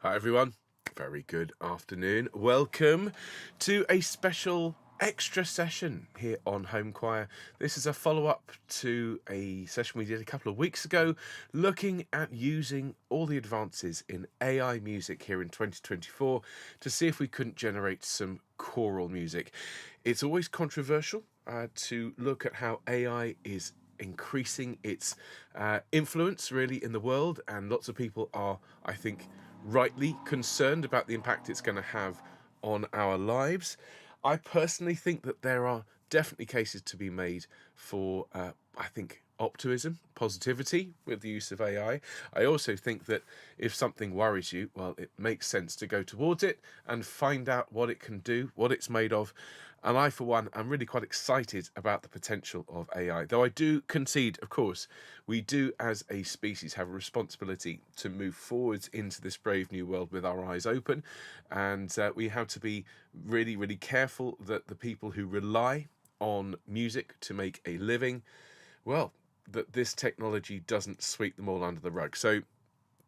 Hi everyone, very good afternoon. Welcome to a special extra session here on Home Choir. This is a follow-up to a session we did a couple of weeks ago, looking at using all the advances in AI music here in 2024 to see if we couldn't generate some choral music. It's always controversial to look at how AI is increasing its influence really in the world, and lots of people are, I think, rightly concerned about the impact it's going to have on our lives. I personally think that there are definitely cases to be made for, I think, optimism, positivity with the use of AI. I also think that if something worries you, well, it makes sense to go towards it and find out what it can do, what it's made of. And I, for one, am really quite excited about the potential of AI. Though I do concede, of course, we do as a species have a responsibility to move forwards into this brave new world with our eyes open. And we have to be really, really careful that the people who rely on music to make a living, well, that this technology doesn't sweep them all under the rug. So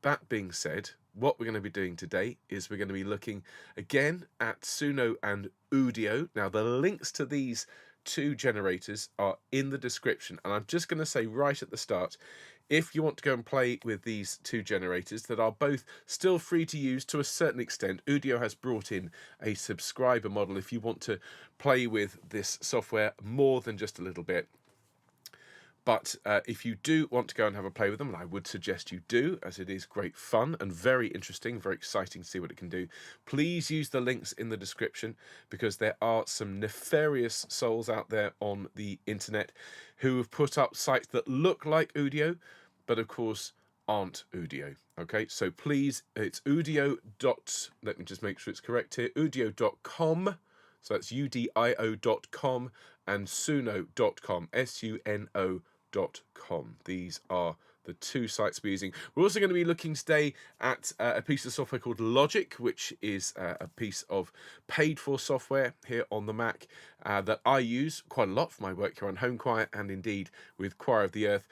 that being said, what we're going to be doing today is we're going to be looking again at Suno and Udio. Now, the links to these two generators are in the description, and I'm just going to say right at the start, if you want to go and play with these two generators that are both still free to use to a certain extent, Udio has brought in a subscriber model if you want to play with this software more than just a little bit. But if you do want to go and have a play with them, and I would suggest you do, as it is great fun and very interesting, very exciting to see what it can do, please use the links in the description, because there are some nefarious souls out there on the internet who have put up sites that look like Udio, but of course aren't Udio. Okay, so please, it's Udio. Let me just make sure it's correct here. Udio.com. So that's udio.com and suno.com, suno.com. These are the two sites we're using. We're also going to be looking today at a piece of software called Logic, which is a piece of paid-for software here on the Mac that I use quite a lot for my work here on Home Choir and indeed with Choir of the Earth.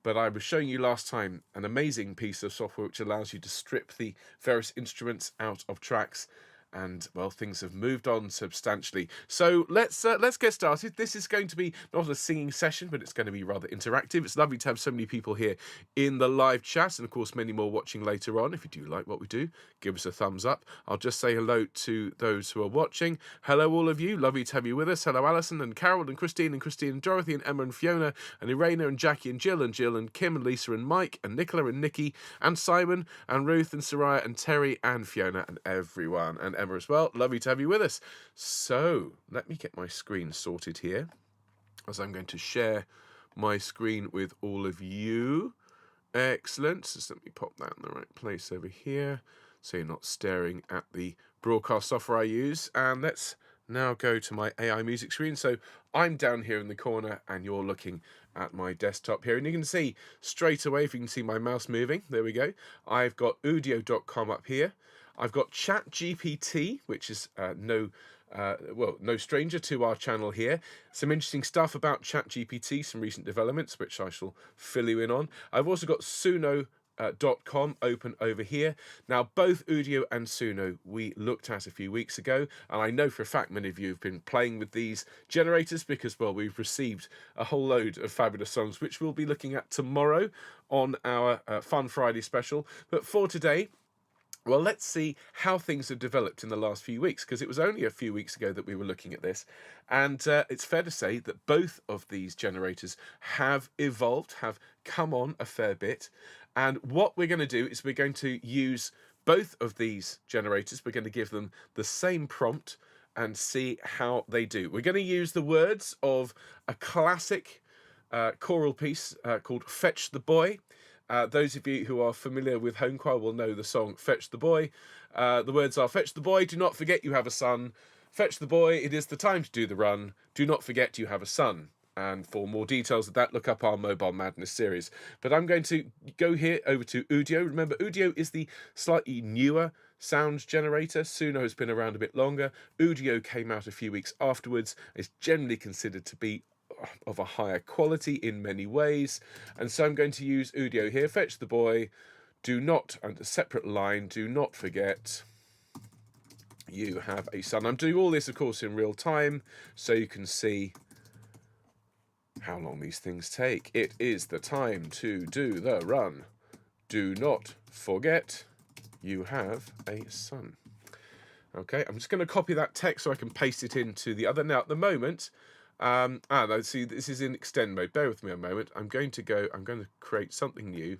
But I was showing you last time an amazing piece of software which allows you to strip the various instruments out of tracks. And well, things have moved on substantially. So let's get started. This is going to be not a singing session, but it's going to be rather interactive. It's lovely to have so many people here in the live chat, and of course many more watching later on. If you do like what we do, give us a thumbs up. I'll just say hello to those who are watching. Hello all of you, lovely to have you with us. Hello Alison and Carol and Christine and Dorothy and Emma and Fiona and Irena and Jackie and Jill and Kim and Lisa and Mike and Nicola and Nikki and Simon and Ruth and Soraya and Terry and Fiona and everyone and Emma as well. Lovely to have you with us. So let me get my screen sorted here, as I'm going to share my screen with all of you. Excellent. So let me pop that in the right place over here, so you're not staring at the broadcast software I use. And let's now go to my AI music screen. So I'm down here in the corner and you're looking at my desktop here, and you can see straight away, if you can see my mouse moving, there we go. I've got udio.com up here. I've got ChatGPT, which is no stranger to our channel here. Some interesting stuff about ChatGPT, some recent developments, which I shall fill you in on. I've also got SUNO.com open over here. Now, both Udio and Suno we looked at a few weeks ago, and I know for a fact many of you have been playing with these generators because, well, we've received a whole load of fabulous songs, which we'll be looking at tomorrow on our Fun Friday special. But for today, well, let's see how things have developed in the last few weeks, because it was only a few weeks ago that we were looking at this. And it's fair to say that both of these generators have evolved, have come on a fair bit. And what we're going to do is we're going to use both of these generators. We're going to give them the same prompt and see how they do. We're going to use the words of a classic choral piece called Fetch the Boy. Those of you who are familiar with home choir will know the song Fetch the Boy. The words are, fetch the boy, do not forget you have a son. Fetch the boy, it is the time to do the run. Do not forget you have a son. And for more details of that, look up our Mobile Madness series. But I'm going to go here over to Udio. Remember, Udio is the slightly newer sound generator. Suno has been around a bit longer. Udio came out a few weeks afterwards. It's generally considered to be of a higher quality in many ways. And so I'm going to use Udio here. Fetch the boy. do not, and a separate line, do not forget you have a son. I'm doing all this, of course, in real time, so you can see how long these things take. It is the time to do the run. Do not forget you have a son. Okay, I'm just going to copy that text so I can paste it into the other. Now, at the moment, let's see, this is in extend mode. Bear with me a moment. I'm going to create something new.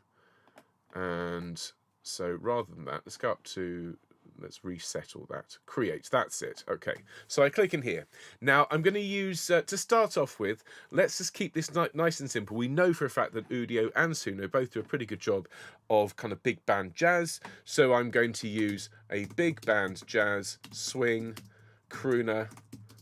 And so rather than that, let's go up to, let's reset all that. Create, that's it. Okay, so I click in here. Now, I'm going to use, to start off with, let's just keep this nice and simple. We know for a fact that Udio and SUNO both do a pretty good job of kind of big band jazz. So I'm going to use a big band jazz, swing, crooner,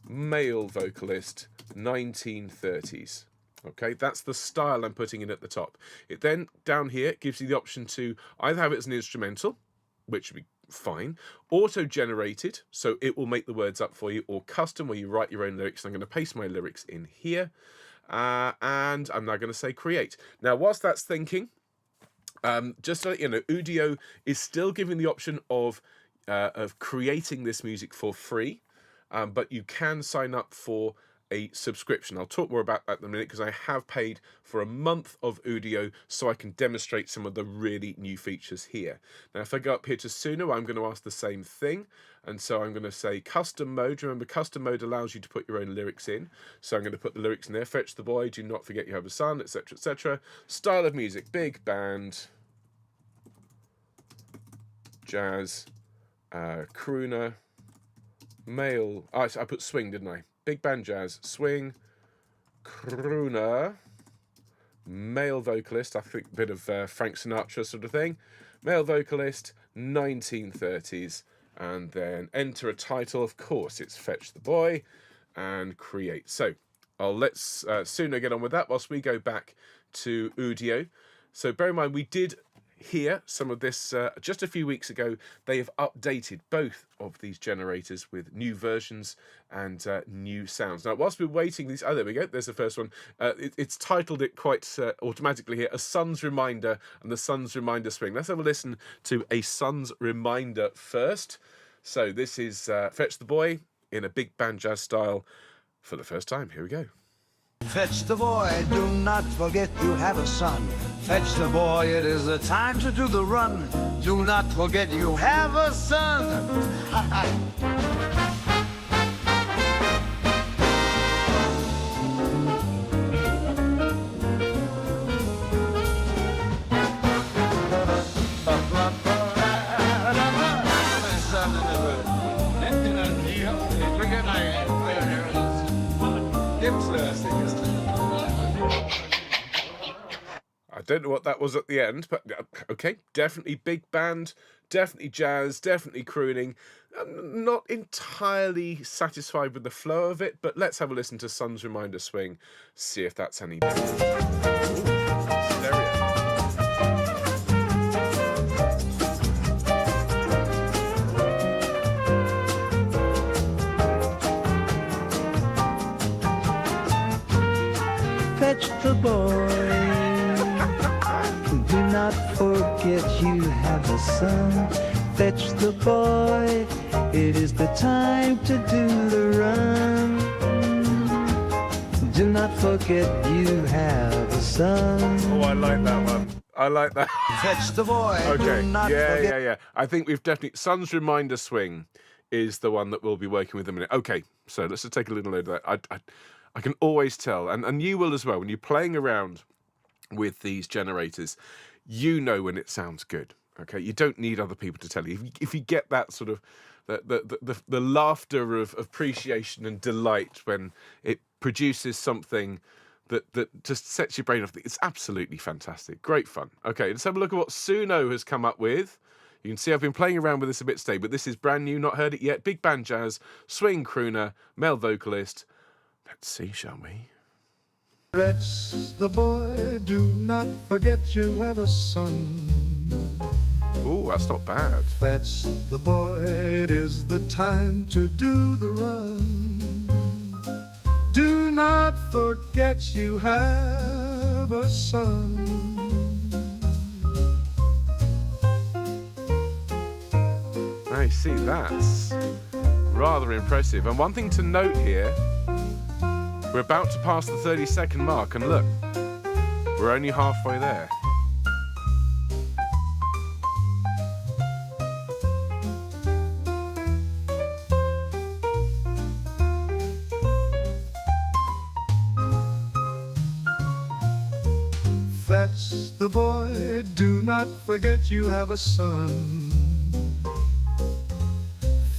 male vocalist, 1930s. Okay, that's the style I'm putting in at the top. It then, down here, gives you the option to either have it as an instrumental, which would be fine, auto-generated, so it will make the words up for you, or custom, where you write your own lyrics. I'm going to paste my lyrics in here, and I'm now going to say create. Now, whilst that's thinking, just so you know, Udio is still giving the option of creating this music for free, but you can sign up for a subscription. I'll talk more about that in a minute, because I have paid for a month of Udio so I can demonstrate some of the really new features here. Now, if I go up here to SUNO, I'm going to ask the same thing. And so I'm going to say custom mode. Remember, custom mode allows you to put your own lyrics in. So I'm going to put the lyrics in there. Fetch the boy, do not forget you have a son, etc., etc. Style of music, big band, jazz, crooner, male. I put swing, didn't I? Big band jazz, swing, crooner, male vocalist, I think a bit of Frank Sinatra sort of thing, male vocalist, 1930s, and then enter a title. Of course, it's Fetch the Boy, and create. So I'll let SUNO get on with that whilst we go back to Udio. So bear in mind, we did hear some of this just a few weeks ago. They have updated both of these generators with new versions and new sounds. Now, whilst we're waiting, these, oh, there we go, there's the first one. It's titled it quite automatically here, A Son's Reminder and the Son's Reminder Swing. Let's have a listen to A Son's Reminder first. So this is Fetch the Boy in a big band jazz style for the first time. Here we go. Fetch the boy, do not forget you have a son. Fetch the boy, it is the time to do the run. Do not forget you have a son. I don't know what that was at the end, but okay, definitely big band, definitely jazz, definitely crooning. I'm not entirely satisfied with the flow of it, but let's have a listen to Son's Reminder Swing, see if that's any better. Ooh, stereo. Fetch the boy. Do not forget you have a son. Fetch the boy. It is the time to do the run. Do not forget you have a son. Oh, I like that one. I like that. Fetch the boy. Okay. Do not forget. Yeah. I think we've definitely... Son's Reminder Swing is the one that we'll be working with in a minute. Okay, so let's just take a little load of that. I can always tell, and you will as well, when you're playing around with these generators, you know when it sounds good. Okay, you don't need other people to tell you. If you get that sort of the laughter of appreciation and delight when it produces something that just sets your brain off, it's absolutely fantastic. Great fun. Okay, let's have a look at what SUNO has come up with. You can see I've been playing around with this a bit today, but this is brand new, not heard it yet. Big band jazz, swing crooner, male vocalist. Let's see, shall we? Fetch the boy, do not forget you have a son. Ooh, that's not bad. Fetch the boy, it is the time to do the run. Do not forget you have a son. Okay, see, that's rather impressive. And one thing to note here, we're about to pass the 30-second mark, and look, we're only halfway there. Fetch the boy, do not forget you have a son.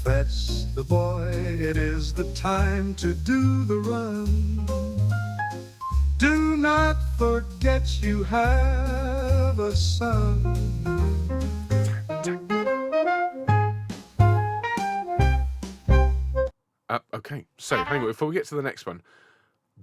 Fetch the boy, it is the time to do the run. Do not forget you have a son. Okay, so hang on, before we get to the next one,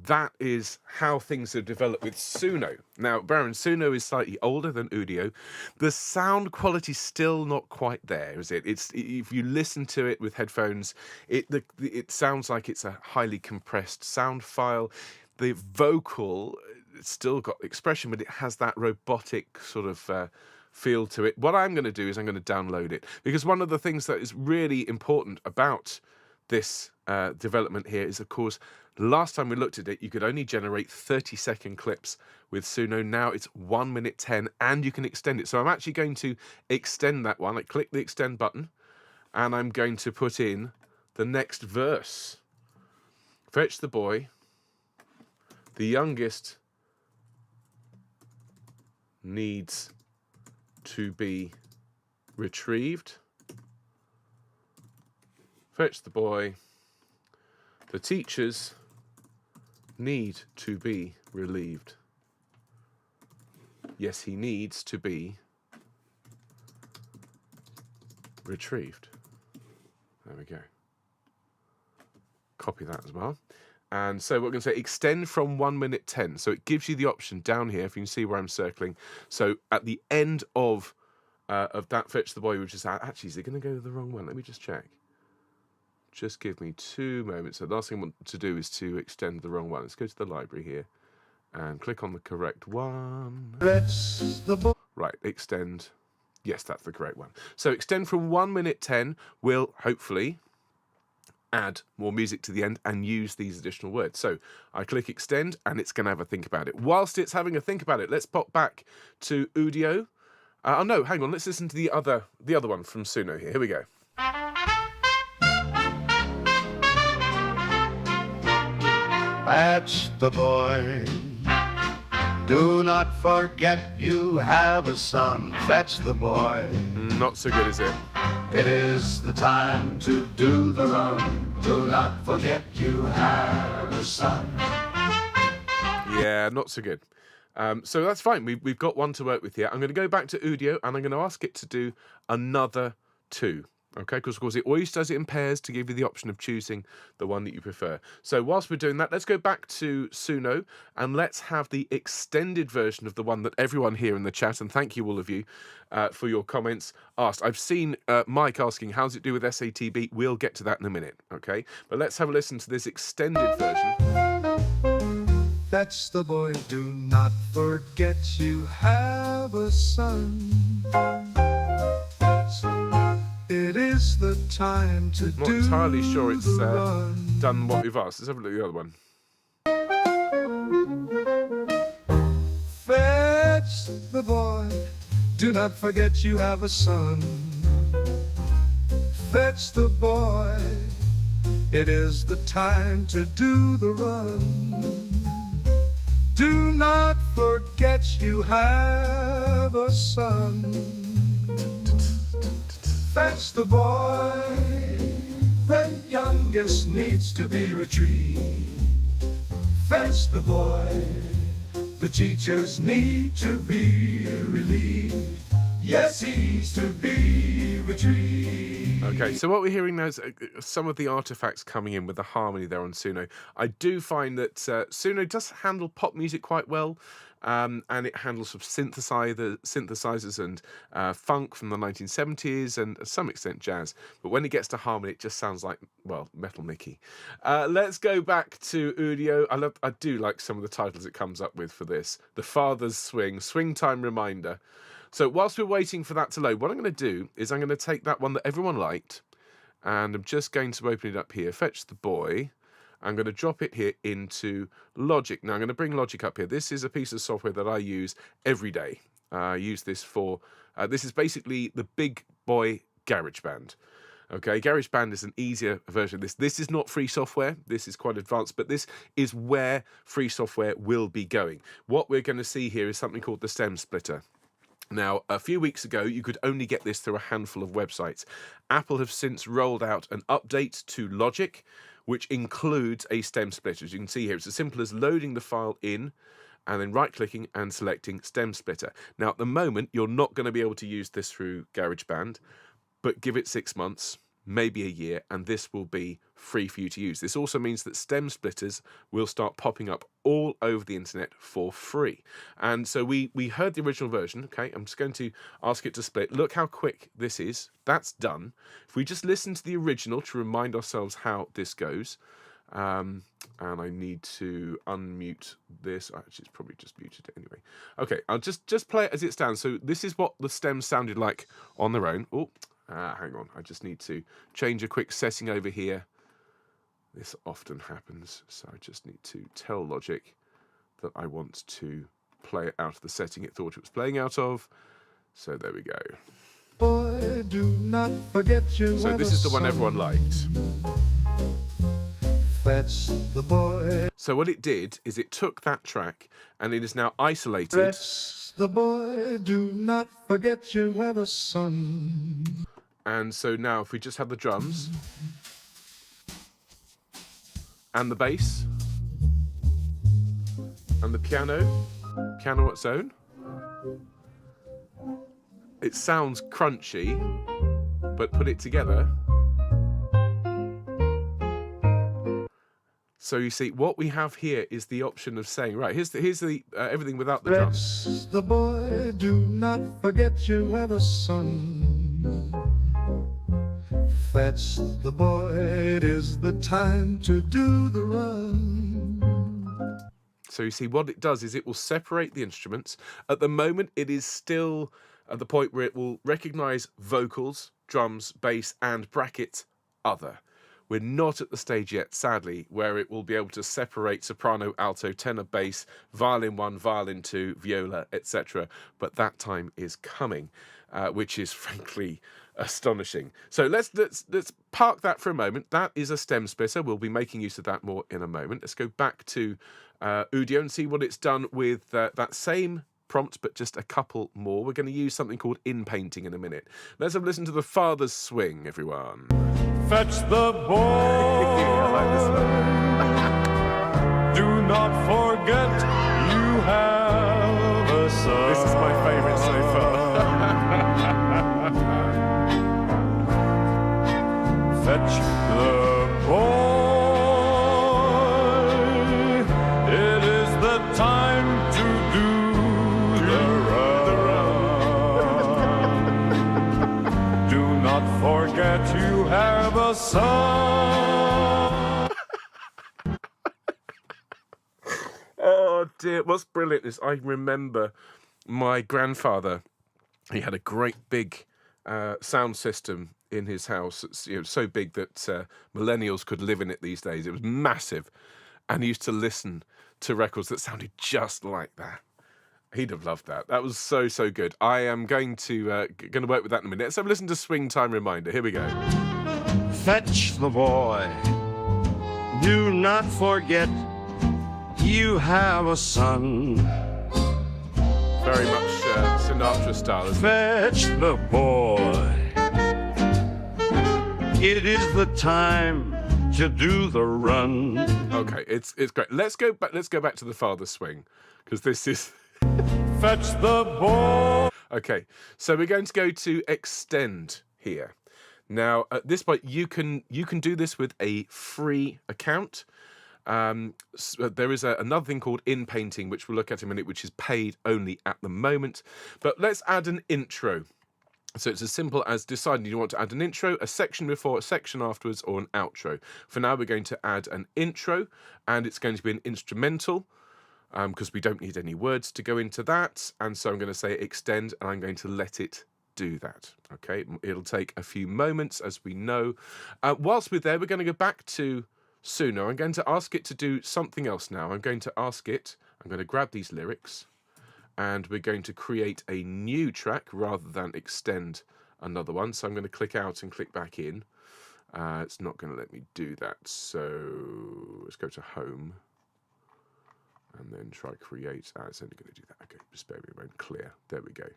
that is how things have developed with Suno. Now, Baron, Suno is slightly older than Udio. The sound quality's still not quite there, is it? It's, if you listen to it with headphones, it sounds like it's a highly compressed sound file. The vocal, it's still got expression, but it has that robotic sort of feel to it. What I'm going to do is I'm going to download it, because one of the things that is really important about this development here is, of course, last time we looked at it, you could only generate 30-second clips with Suno. Now it's 1 minute 10, and you can extend it. So I'm actually going to extend that one. I click the extend button, and I'm going to put in the next verse. Fetch the boy, the youngest needs to be retrieved. Fetch the boy, the teachers need to be relieved. Yes, he needs to be retrieved. There we go. Copy that as well. And so we're going to say extend from 1 minute 10. So it gives you the option down here, if you can see where I'm circling. So at the end of that fetch the boy, which is actually, is it going to go the wrong one? Let me just check. Just give me 2 moments. So the last thing I want to do is to extend the wrong one. Let's go to the library here and click on the correct one. Right, extend. Yes, that's the correct one. So extend from 1 minute 10 will hopefully add more music to the end and use these additional words. So I click extend, and it's going to have a think about it. Whilst it's having a think about it, let's pop back to Udio. Oh no, hang on. Let's listen to the other one from Suno here. Here we go. Fetch the boy. Do not forget you have a son. Fetch the boy. Not so good, is it? It is the time to do the run. Do not forget you have a son. Yeah, not so good. So that's fine. We've got one to work with here. I'm going to go back to Udio, and I'm going to ask it to do another 2. Okay, because of course it always does it in pairs to give you the option of choosing the one that you prefer. So whilst we're doing that, let's go back to Suno, and let's have the extended version of the one that everyone here in the chat, and thank you all of you for your comments, asked. I've seen Mike asking, how's it do with SATB? We'll get to that in a minute, okay? But let's have a listen to this extended version. Fetch the boy, do not forget you have a son. It is the time to I'm not do entirely sure it's the run. done what we've asked. Let's have a look at the other one. Fetch the boy, do not forget you have a son. Fetch the boy, it is the time to do the run. Do not forget you have a son. Fetch the boy, the youngest needs to be retrieved. Fetch the boy, the teachers need to be relieved. Yes, he's to be retrieved. Okay, so what we're hearing now is some of the artifacts coming in with the harmony there on Suno. I do find that Suno does handle pop music quite well, and it handles some synthesizers and funk from the 1970s and to some extent jazz. But when it gets to harmony, it just sounds like, well, Metal Mickey. Let's go back to Udio. I do like some of the titles it comes up with for this. The Father's Swing, Swing Time Reminder. So whilst we're waiting for that to load, what I'm going to do is I'm going to take that one that everyone liked, and I'm just going to open it up here, fetch the boy. I'm going to drop it here into Logic. Now I'm going to bring Logic up here. This is a piece of software that I use every day. I use this for, this is basically the big boy GarageBand. Okay, GarageBand is an easier version of this. This is not free software. This is quite advanced, but this is where free software will be going. What we're going to see here is something called the stem splitter. Now, a few weeks ago, you could only get this through a handful of websites. Apple have since rolled out an update to Logic, which includes a stem splitter. As you can see here, it's as simple as loading the file in and then right-clicking and selecting stem splitter. Now, at the moment, you're not going to be able to use this through GarageBand, but give it 6 months, maybe a year, and this will be free for you to use. This also means that stem splitters will start popping up all over the internet for free. And so we heard the original version. Okay, I'm just going to ask it to split. Look how quick this is. That's done. If we just listen to the original to remind ourselves how this goes, and I need to unmute this. Actually, it's probably just muted it anyway. Okay, I'll just play it as it stands. So this is what the stems sounded like on their own. Oh, hang on. I just need to change a quick setting over here. This often happens, so I just need to tell Logic that I want to play it out of the setting it thought it was playing out of. So there we go. Boy, do not forget you. So this is the one everyone liked. Fetch the boy. So what it did is it took that track and it is now isolated. Fetch the boy, do not forget you have a son. And so now if we just have the drums and the bass and the piano on its own, it sounds crunchy, but put it together. So you see, what we have here is the option of saying, right, here's the everything without the drums. Fetch the boy, do not forget you have a son. Fetch the boy, it is the time to do the run. So you see, what it does is it will separate the instruments. At the moment, it is still at the point where it will recognize vocals, drums, bass, and bracket other. We're not at the stage yet, sadly, where it will be able to separate soprano, alto, tenor, bass, violin 1, violin 2, viola, etc. But that time is coming, which is frankly astonishing. So let's park that for a moment. That is a stem splitter. We'll be making use of that more in a moment. Let's go back to Udio and see what it's done with that same prompt, but just a couple more. We're going to use something called in-painting in a minute. Let's have a listen to the Father's Swing, everyone. Fetch the boy. I like this one. Do not forget you have a son. This is my favourite so far. Fetch the boy. It is the time to do the run. Do not forget you have a son. Oh dear, what's brilliant is I remember my grandfather, he had a great big sound system in his house. It's so big that millennials could live in it these days. It was massive, and he used to listen to records that sounded just like that. He'd have loved that. That was so good. I am going to work with that in a minute. Let's have a listen to Swing Time Reminder. Here we go. Fetch the boy. Do not forget you have a son. Very much Sinatra style, isn't it? Fetch the boy. It is the time to do the run. Okay, it's great. Let's go back to the Father's Swing, because this is Fetch the boy. okay. So we're going to go to extend here. Now at this point you can do this with a free account. So there is another thing called in-painting, which we'll look at in a minute, which is paid only at the moment. But let's add an intro. So it's as simple as deciding you want to add an intro, a section before, a section afterwards, or an outro. For now, we're going to add an intro, and it's going to be an instrumental. because we don't need any words to go into that. And so I'm going to say extend, and I'm going to let it do that. Okay, it'll take a few moments, as we know. Whilst we're there, we're going to go back to Suno. I'm going to ask it to do something else now. I'm going to grab these lyrics, and we're going to create a new track rather than extend another one. So I'm going to click out and click back in. It's not going to let me do that. So let's go to home and then try create. It's only going to do that. Okay, just bear with me a moment. Clear. There we go.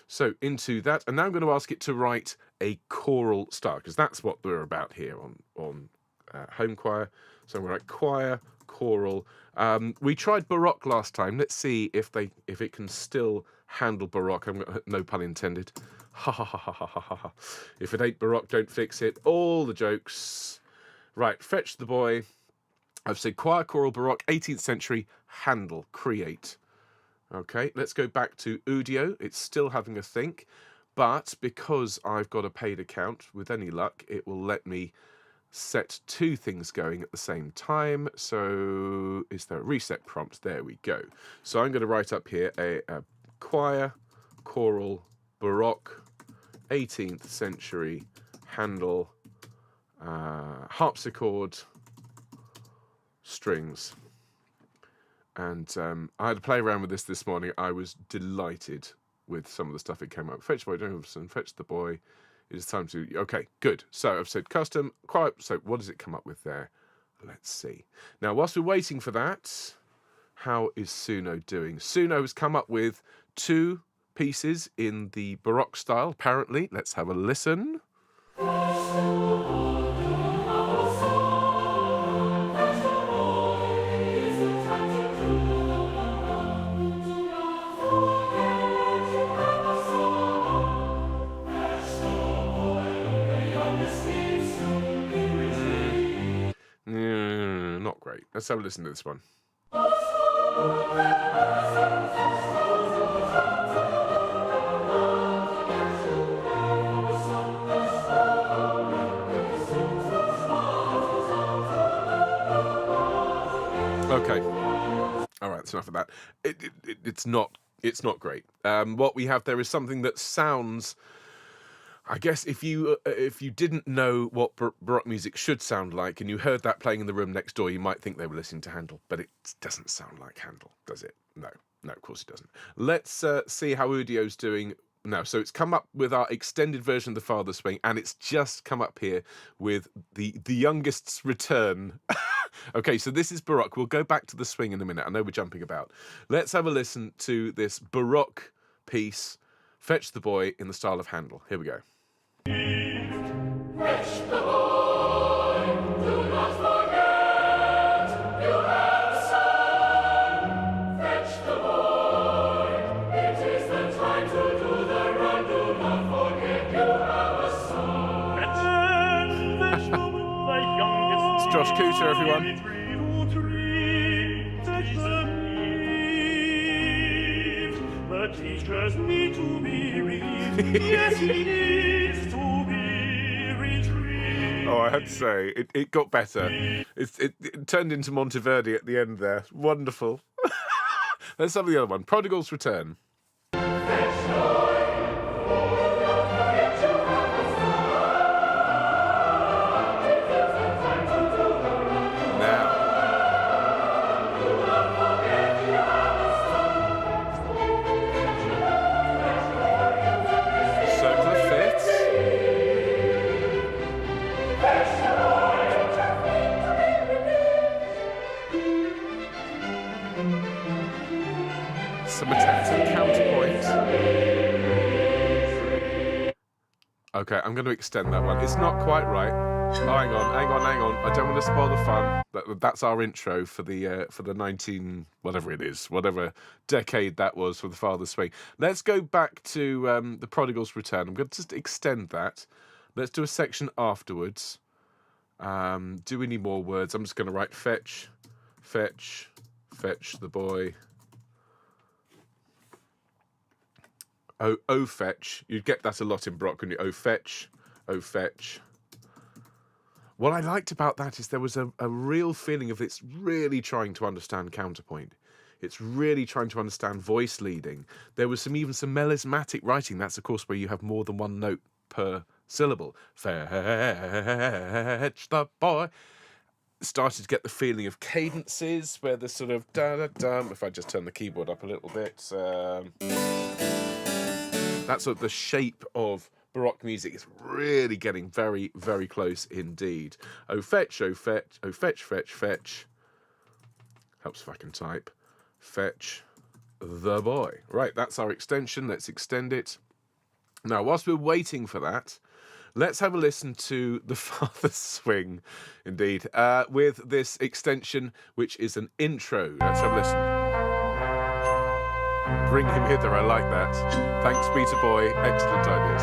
So into that, and now I'm going to ask it to write a choral style, because that's what we're about here on home choir. So I'm going to write choir, choral. We tried baroque last time. Let's see if it can still handle baroque. No pun intended. Ha ha ha ha ha ha ha. If it ain't baroque, don't fix it. All the jokes. Right, fetch the boy. I've said choir, choral, baroque, 18th century, handle, create. Okay, let's go back to Udio. It's still having a think, but because I've got a paid account, with any luck, it will let me set two things going at the same time. So is there a reset prompt? There we go. So I'm going to write up here a choir, choral, baroque, 18th century, handle, harpsichord, strings. And I had to play around with this morning. I was delighted with some of the stuff it came up. Fetch boy, Jonathan, fetch the boy. It is time to... Okay, good. So I've said custom. So what does it come up with there? Let's see. Now, whilst we're waiting for that, how is Suno doing? Suno has come up with 2 pieces in the baroque style, apparently. Let's have a listen. Not great. Let's have a listen to this one. Okay. All right, that's enough of that. It's not great. What we have there is something that sounds... I guess if you didn't know what baroque music should sound like, and you heard that playing in the room next door, you might think they were listening to Handel, but it doesn't sound like Handel, does it? No, of course it doesn't. Let's see how Udio's doing now. So it's come up with our extended version of the Father Swing, and it's just come up here with the youngest's return. Okay, so this is baroque. We'll go back to the swing in a minute. I know we're jumping about. Let's have a listen to this baroque piece, Fetch the Boy, in the style of Handel. Here we go. Fetch the boy, do not forget, you have a son. Fetch the boy, it is the time to do the run, do not forget, you have a son. Fetch the boy, It's Josh Cooter, everyone. The teachers need to be relieved. Yes, he needs to be retrieved. Oh, I had to say, it got better. It turned into Monteverdi at the end there. Wonderful. Let's have the other one. Prodigal's Return. Some attempts at counterpoint. Okay, I'm going to extend that one. It's not quite right. Oh, hang on. I don't want to spoil the fun. That's our intro for the 19 whatever it is, whatever decade that was for the Father Swing. Let's go back to the Prodigal's Return. I'm going to just extend that. Let's do a section afterwards. Do we need more words? I'm just going to write fetch the boy. Oh, fetch. You'd get that a lot in baroque, wouldn't you? Oh, fetch. What I liked about that is there was a real feeling of it's really trying to understand counterpoint. It's really trying to understand voice leading. There was even some melismatic writing. That's, of course, where you have more than one note per syllable. Fetch the boy. Started to get the feeling of cadences where the sort of da-da-dum. If I just turn the keyboard up a little bit. That's sort of the shape of baroque music. Is really getting very, very close indeed. Oh fetch, oh fetch, oh fetch, fetch, fetch. Helps if I can type. Fetch the boy. Right, that's our extension. Let's extend it. Now, whilst we're waiting for that, let's have a listen to the Father's Swing, indeed, with this extension, which is an intro. Let's have a listen. Bring him hither, I like that. Thanks, Peter Boy. Excellent ideas.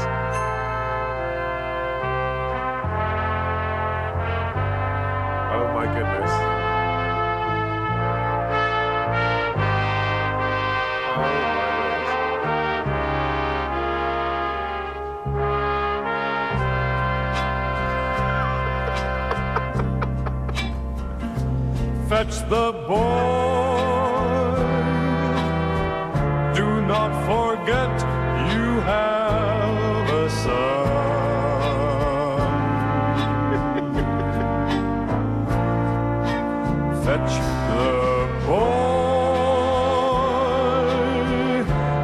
Oh my goodness. Oh my word. Fetch the boy. Do not forget you have a son. Fetch the boy.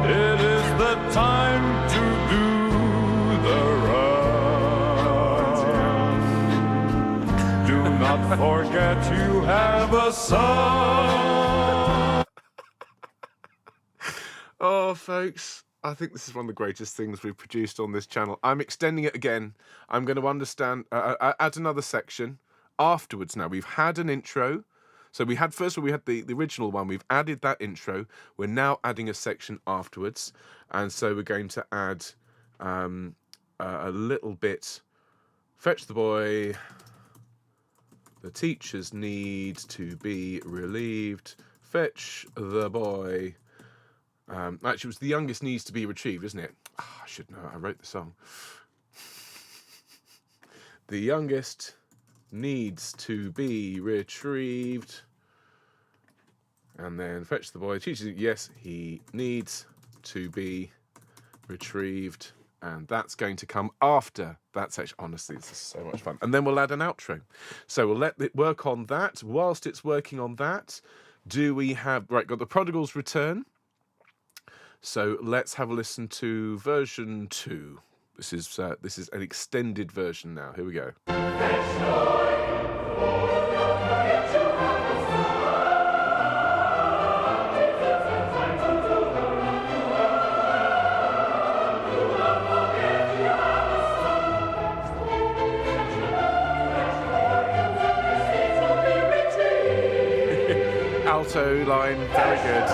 It is the time to do the run. Do not forget you have a son. Oh, folks, I think this is one of the greatest things we've produced on this channel. I'm extending it again. I'm going to add another section afterwards now. We've had an intro. So we had, first of all, we had the original one. We've added that intro. We're now adding a section afterwards. And so we're going to add a little bit. Fetch the boy. The teachers need to be relieved. Fetch the boy. Actually, it was the youngest needs to be retrieved, isn't it? Oh, I should know. I wrote the song. The youngest needs to be retrieved. And then fetch the boy. Teacher, yes, he needs to be retrieved. And that's going to come after that section. Honestly, this is so much fun. And then we'll add an outro. So we'll let it work on that. Whilst it's working on that, do we have... Right, got the Prodigal's Return. So let's have a listen to version 2. This is an extended version now. Here we go. Alto line, very good.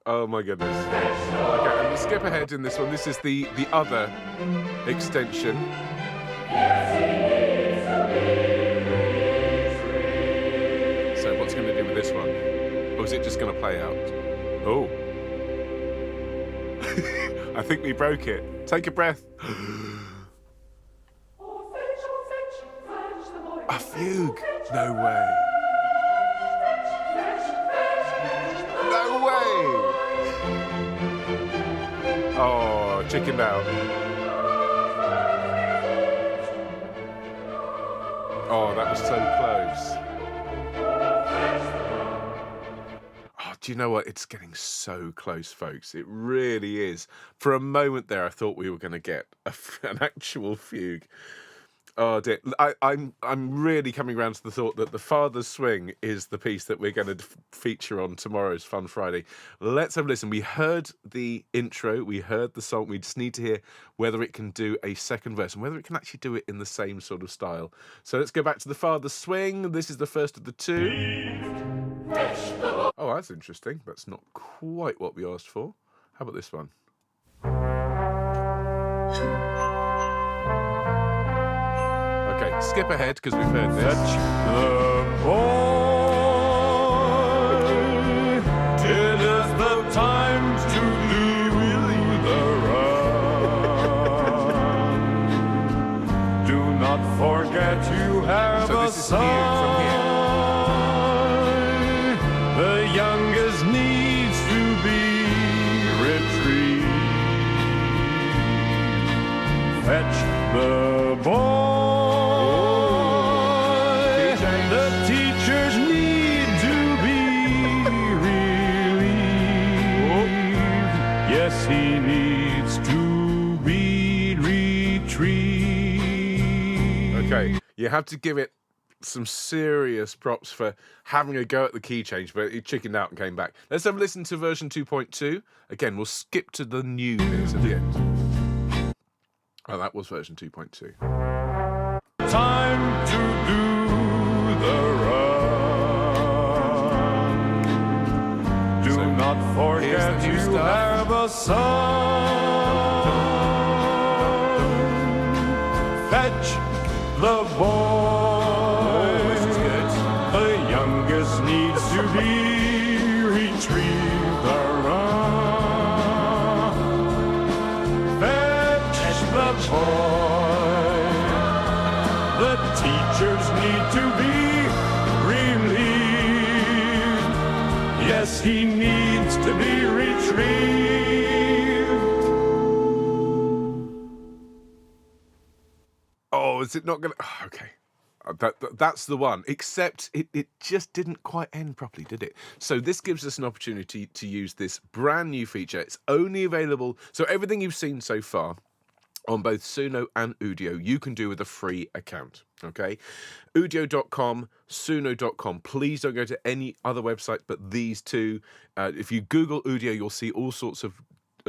Oh my goodness. Okay, I'm going to skip ahead in this one. This is the other extension. So what's going to do with this one? Or is it just going to play out? Oh. I think we broke it. Take a breath. A fugue. No way. No way. Oh, chickened out. Oh, that was so close. Oh, do you know what? It's getting so close, folks. It really is. For a moment there, I thought we were going to get an actual fugue. Oh dear, I'm really coming around to the thought that the Father's Swing is the piece that we're going to feature on tomorrow's Fun Friday. Let's have a listen. We heard the intro, we heard the song. We just need to hear whether it can do a second verse and whether it can actually do it in the same sort of style. So let's go back to the Father's Swing. This is the first of the two. Oh, that's interesting. That's not quite what we asked for. How about this one? Okay, skip ahead because we've heard this. The boy, it is the time to do the run. Do not forget you have So a this is here, from here. son. The youngest needs to be retrieved. Fetch the boy. The teachers need to be relieved. Yes, he needs to be retrieved. Okay, you have to give it some serious props for having a go at the key change, but it chickened out and came back. Let's have a listen to version 2.2. Again, we'll skip to the new bits at the end. Oh, that was version 2.2. Time to do the run. Do not forget new you stuff. have a son. Fetch the boy. This is good. The youngest needs to be retrieved. The run. Fetch the boy. The teachers need to be relieved. Yes, he needs to be retrieved. Oh, is it not going to... Oh, okay. That's the one, except it just didn't quite end properly, did it? So this gives us an opportunity to use this brand new feature. It's only available... So everything you've seen so far on both Suno and Udio, you can do with a free account, okay? Udio.com, Suno.com. Please don't go to any other website but these two. If you Google Udio, you'll see all sorts of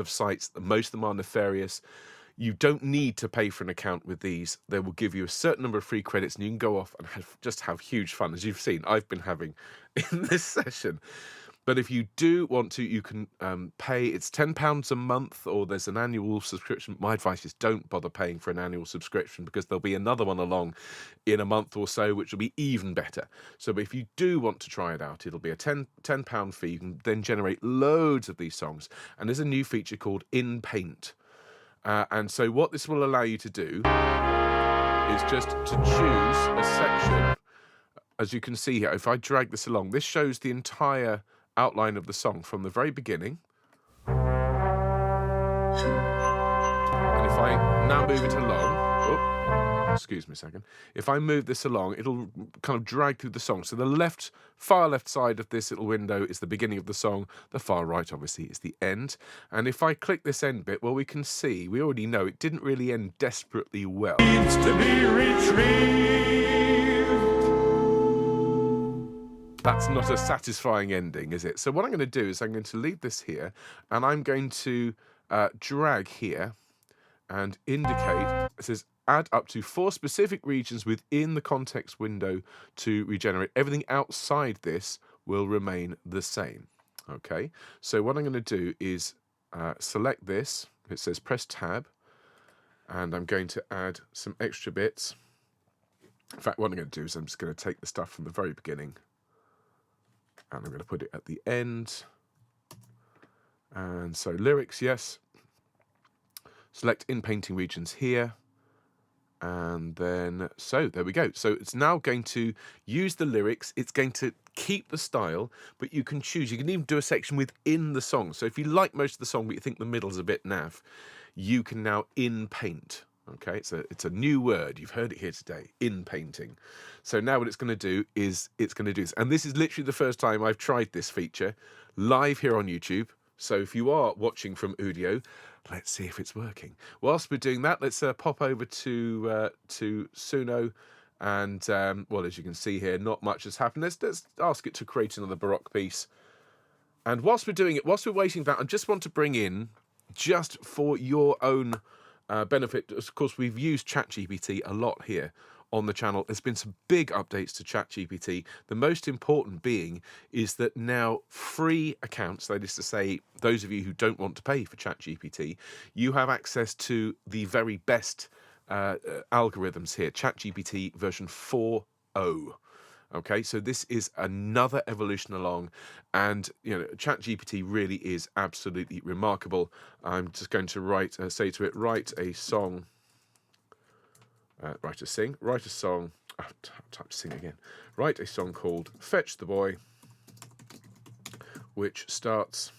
sites. Most of them are nefarious. You don't need to pay for an account with these. They will give you a certain number of free credits and you can go off and just have huge fun. As you've seen, I've been having in this session. But if you do want to, you can pay. It's £10 a month, or there's an annual subscription. My advice is don't bother paying for an annual subscription because there'll be another one along in a month or so, which will be even better. So if you do want to try it out, it'll be a £10 fee. You can then generate loads of these songs. And there's a new feature called In Paint. And so what this will allow you to do is just to choose a section. As you can see here, if I drag this along, this shows the entire outline of the song from the very beginning. And if I now move it along, excuse me a second. If I move this along, it'll kind of drag through the song. So the far left side of this little window is the beginning of the song. The far right, obviously, is the end. And if I click this end bit, well, we can see, we already know it didn't really end desperately well. Needs to be retrieved. That's not a satisfying ending, is it? So what I'm going to do is I'm going to leave this here, and I'm going to drag here and indicate, it says add up to 4 specific regions within the context window to regenerate. Everything outside this will remain the same. Okay, so what I'm going to do is select this. It says press tab, and I'm going to add some extra bits. In fact, what I'm going to do is I'm just going to take the stuff from the very beginning and I'm going to put it at the end. And so lyrics, yes. Select in painting regions here. And then, so there we go. So it's now going to use the lyrics. It's going to keep the style, but you can choose. You can even do a section within the song. So if you like most of the song, but you think the middle's a bit naff, you can now in paint. Okay, so it's a new word. You've heard it here today, in painting. So now what it's going to do is it's going to do this. And this is literally the first time I've tried this feature live here on YouTube. So if you are watching from Udio, let's see if it's working. Whilst we're doing that, let's pop over to Suno. And, well, as you can see here, not much has happened. Let's ask it to create another baroque piece. And whilst we're doing it, whilst we're waiting for that, I just want to bring in, just for your own benefit, of course, we've used ChatGPT a lot here on the channel. There's been some big updates to ChatGPT. The most important being is that now free accounts, that is to say, those of you who don't want to pay for ChatGPT, you have access to the very best algorithms here, ChatGPT version 4.0. Okay, so this is another evolution along, and you know, ChatGPT really is absolutely remarkable. I'm just going to say to it, write a song. Write a song. Type sing again. Write a song called "Fetch the Boy," which starts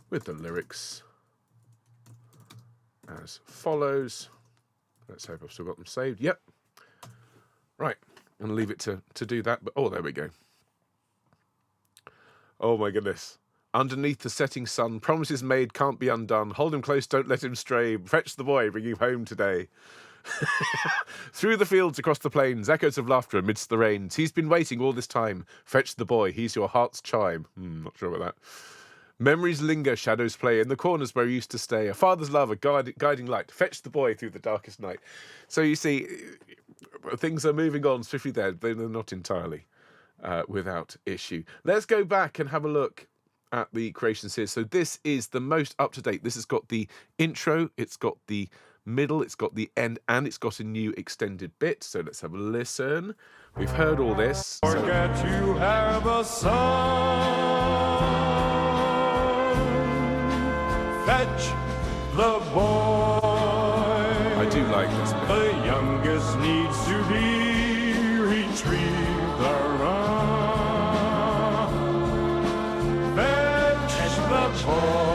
with the lyrics as follows. Let's hope I've still got them saved. Yep. Right. I'm going to leave it to do that. But oh, there we go. Oh my goodness. Underneath the setting sun, promises made can't be undone. Hold him close, don't let him stray. Fetch the boy, bring him home today. Through the fields, across the plains, echoes of laughter amidst the rains. He's been waiting all this time. Fetch the boy, he's your heart's chime. Not sure about that. Memories linger, shadows play in the corners where you used to stay. A father's love, a guiding light. Fetch the boy through the darkest night. So you see, things are moving on swiftly there. They're not entirely without issue. Let's go back and have a look at the creations here. So this is the most up-to-date. This has got the intro, it's got the middle, it's got the end, and it's got a new extended bit. So let's have a listen. We've heard all this. Forget you have a son. Fetch the boy. I do like this bit. The youngest needs to be retrieved. Fetch the boy.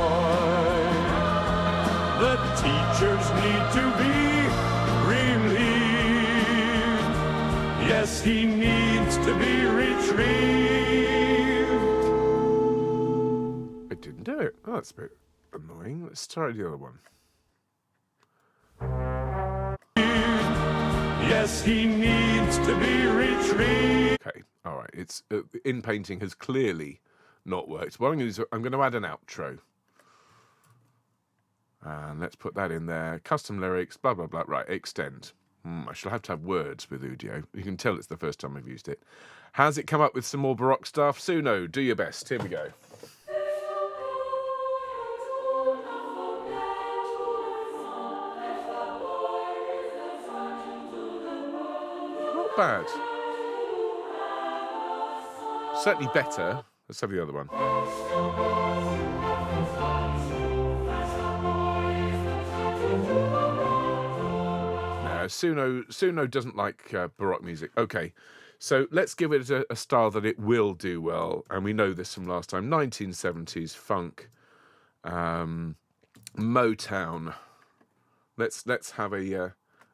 The teachers need to be relieved. Yes, he needs to be retrieved. It didn't do it. Oh, that's a bit annoying. Let's try the other one. Yes, he needs to be retrieved. Okay, all right. It's in painting has clearly not worked. What I'm going to do is I'm going to add an outro. And let's put that in there. Custom lyrics, blah, blah, blah. Right, extend. I shall have to have words with Udio. You can tell it's the first time I've used it. Has it come up with some more baroque stuff? Suno, do your best. Here we go. Not bad. Certainly better. Let's have the other one. No, Suno doesn't like baroque music. Okay, so let's give it a style that it will do well, and we know this from last time. 1970s funk, Motown. Let's have a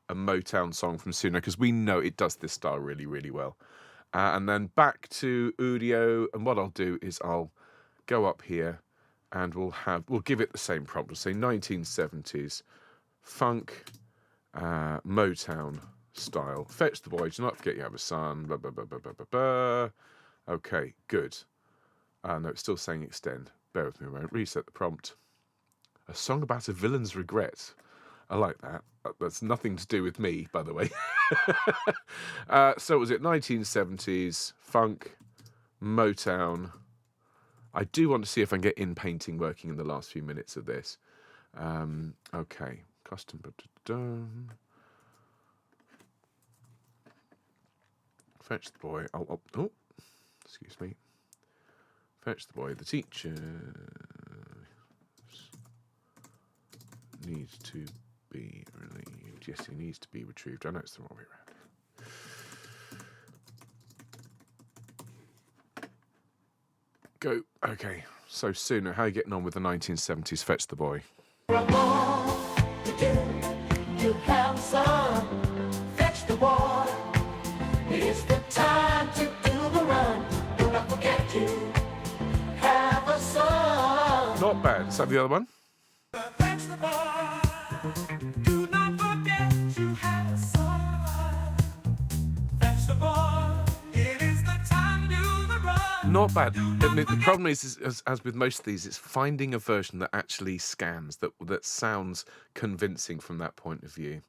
Motown song from Suno, because we know it does this style really, really well. And then back to Udio, and what I'll do is I'll go up here and we'll give it the same prompt. We'll say 1970s funk, Motown style. Fetch the boy, do not forget you have a son. Blah, blah, blah, blah, blah, blah, blah. Okay, good. No, it's still saying extend. Bear with me a moment. Reset the prompt. A song about a villain's regret. I like that. That's nothing to do with me, by the way. So was it 1970s funk, Motown? I do want to see if I can get in painting working in the last few minutes of this. Okay, custom. Fetch the boy. Oh, excuse me. Fetch the boy. The teacher needs to be relieved. Yes, he needs to be retrieved. I know it's the wrong way around. Go. Okay. So Suno, how are you getting on with the 1970s Fetch the Boy? You have a son, fetch the boy. It's the time to do the run. Do not forget you have a son. Not bad. Let's have the other one. Fetch the boy. Do not forget you have a son. Fetch the boy. It is the time to do the run. Not bad. The problem is, as with most of these, it's finding a version that actually scans, that sounds convincing from that point of view.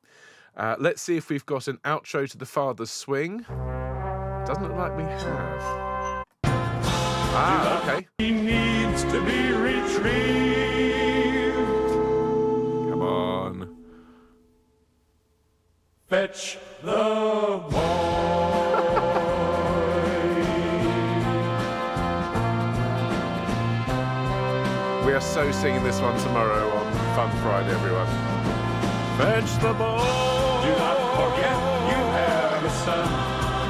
Let's see if we've got an outro to the Father's Swing. Doesn't look like we have. Okay. He needs to be retrieved. Come on. Fetch the boy. We are so singing this one tomorrow on Fun Friday, everyone. Fetch the boy. Do not forget you have a son.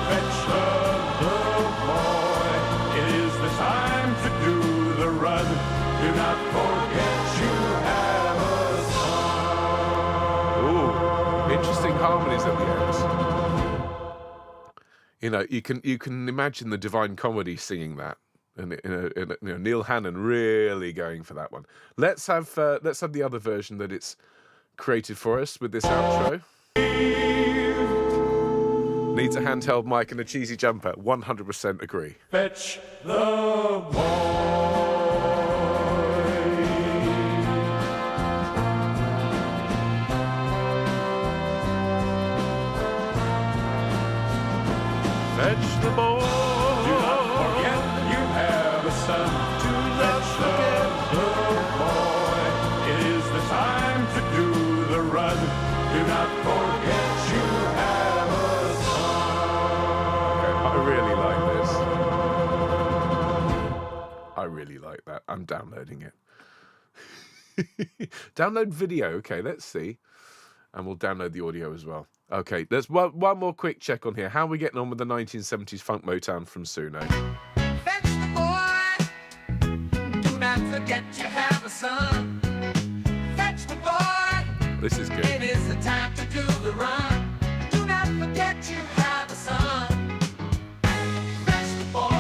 Fetch the boy. It is the time to do the run. Do not forget you have a son. Ooh, interesting harmonies at the end. You know, you can imagine the Divine Comedy singing that, and you know, Neil Hannon really going for that one. Let's have the other version that it's created for us with this outro. Needs a handheld mic and a cheesy jumper. 100% agree. Fetch the boy. Fetch the boy. Do not forget you have a son. Do not forget the boy. It is the time to do the run. Do not forget you have a son. Okay, I really like this. I really like that. I'm downloading it. Download video. Okay, let's see. And we'll download the audio as well. Okay, there's one more quick check on here. How are we getting on with the 1970s funk Motown from Suno? Fetch the boy. Do not forget you have a son. Fetch the boy. This is good. It is the time to do the run. Do not forget you have a son. Fetch the boy.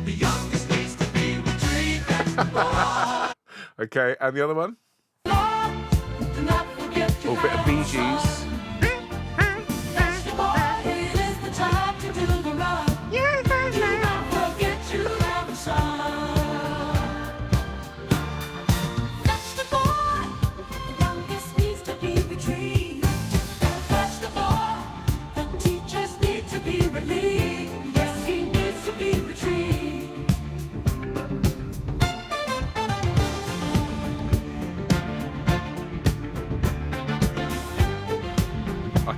The youngest needs to be retrieved. Fetch the boy. Okay, and the other one? Lord, do not forget you Oh, bit of Bee Gees. Fetch the boy. It is the time to do the run. Do not forget you have a son. Fetch the boy. The youngest needs to be retrieved. Fetch the boy. The teachers need to be relieved. Yes, he needs to be retrieved.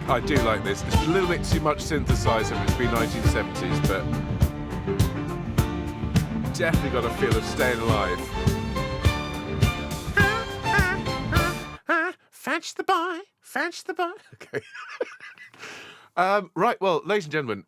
I do like this. It's a little bit too much synthesizer for it to be 1970s, but definitely got a feel of staying alive. Fetch the boy, fetch the boy. Okay. Right, well, ladies and gentlemen,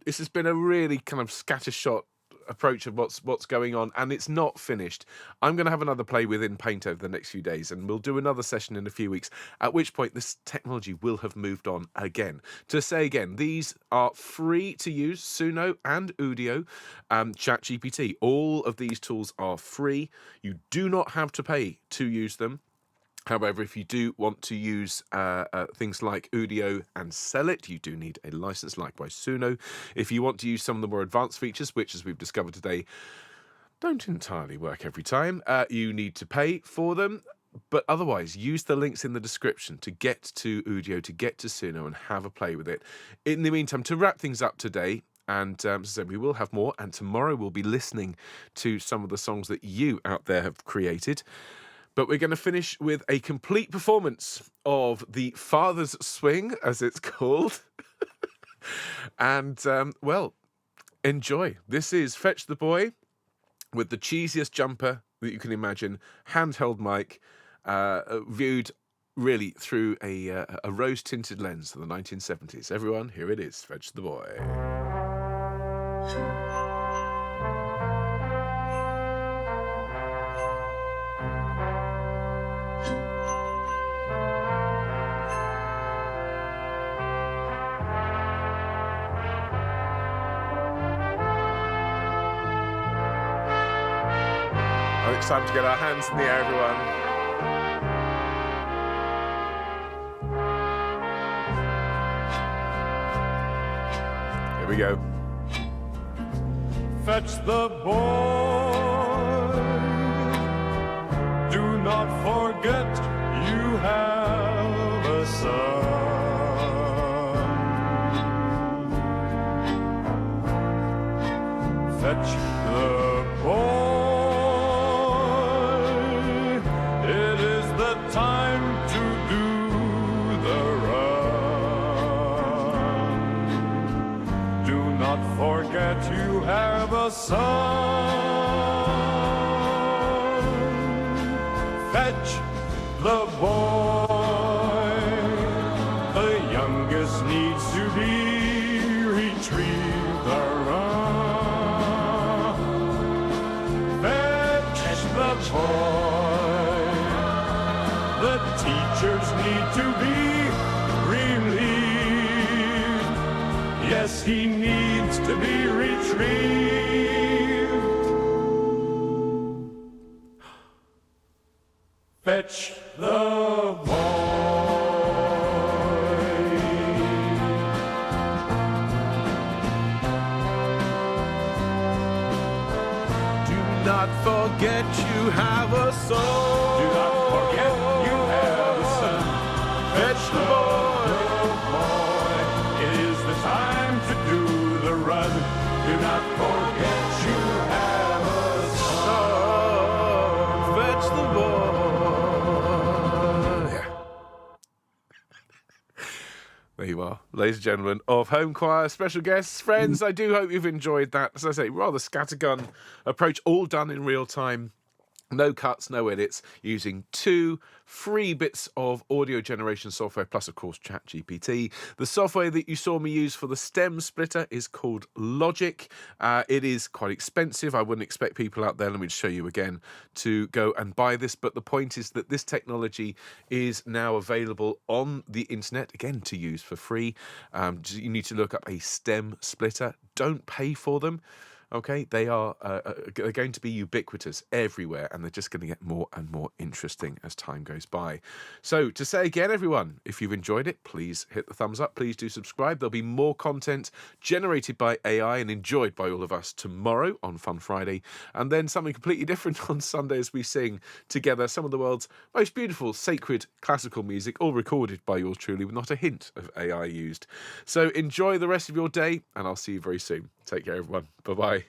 this has been a really kind of scattershot approach of what's going on, and it's not finished. I'm going to have another play within Paint over the next few days, and we'll do another session in a few weeks, at which point this technology will have moved on again. To say again, these are free to use, Suno and Udio, ChatGPT. All of these tools are free. You do not have to pay to use them. However, if you do want to use things like Udio and sell it, you do need a license, likewise Suno. If you want to use some of the more advanced features, which, as we've discovered today, don't entirely work every time, you need to pay for them. But otherwise, use the links in the description to get to Udio, to get to Suno, and have a play with it. In the meantime, to wrap things up today, and as I said, we will have more, and tomorrow we'll be listening to some of the songs that you out there have created. But we're going to finish with a complete performance of the Father's Swing, as it's called. And, well, enjoy. This is Fetch the Boy with the cheesiest jumper that you can imagine, handheld mic, viewed really through a rose-tinted lens of the 1970s. Everyone, here it is, Fetch the Boy. It's time to get our hands in the air, everyone. Here we go. Fetch the boy. Do not forget you have a son. Fetch the boy. It is the time to do the run. Do not forget you have a son. Fetch the boy. The youngest needs to be retrieved. The run. Fetch the boy. The teachers need to be relieved. Yes, he needs to be retrieved. Fetch the boy. Do not forget you have a soul. Do not forget you have a son. Fetch the boy. Boy, it is the time to do the run. Do not forget you have a son. Fetch the boy. There you are, ladies and gentlemen of Home Choir, special guests, friends. I do hope you've enjoyed that. As I say, rather scattergun approach, all done in real time. No cuts, no edits, using 2 free bits of audio generation software, plus, of course, ChatGPT. The software that you saw me use for the stem splitter is called Logic. It is quite expensive. I wouldn't expect people out there, let me just show you again, to go and buy this. But the point is that this technology is now available on the internet, again, to use for free. You need to look up a stem splitter. Don't pay for them. Okay, they are they're going to be ubiquitous everywhere, and they're just going to get more and more interesting as time goes by. So to say again, everyone, if you've enjoyed it, please hit the thumbs up. Please do subscribe. There'll be more content generated by AI and enjoyed by all of us tomorrow on Fun Friday, and then something completely different on Sunday as we sing together some of the world's most beautiful sacred classical music, all recorded by yours truly with not a hint of AI used. So enjoy the rest of your day, and I'll see you very soon. Take care, everyone. Bye-bye.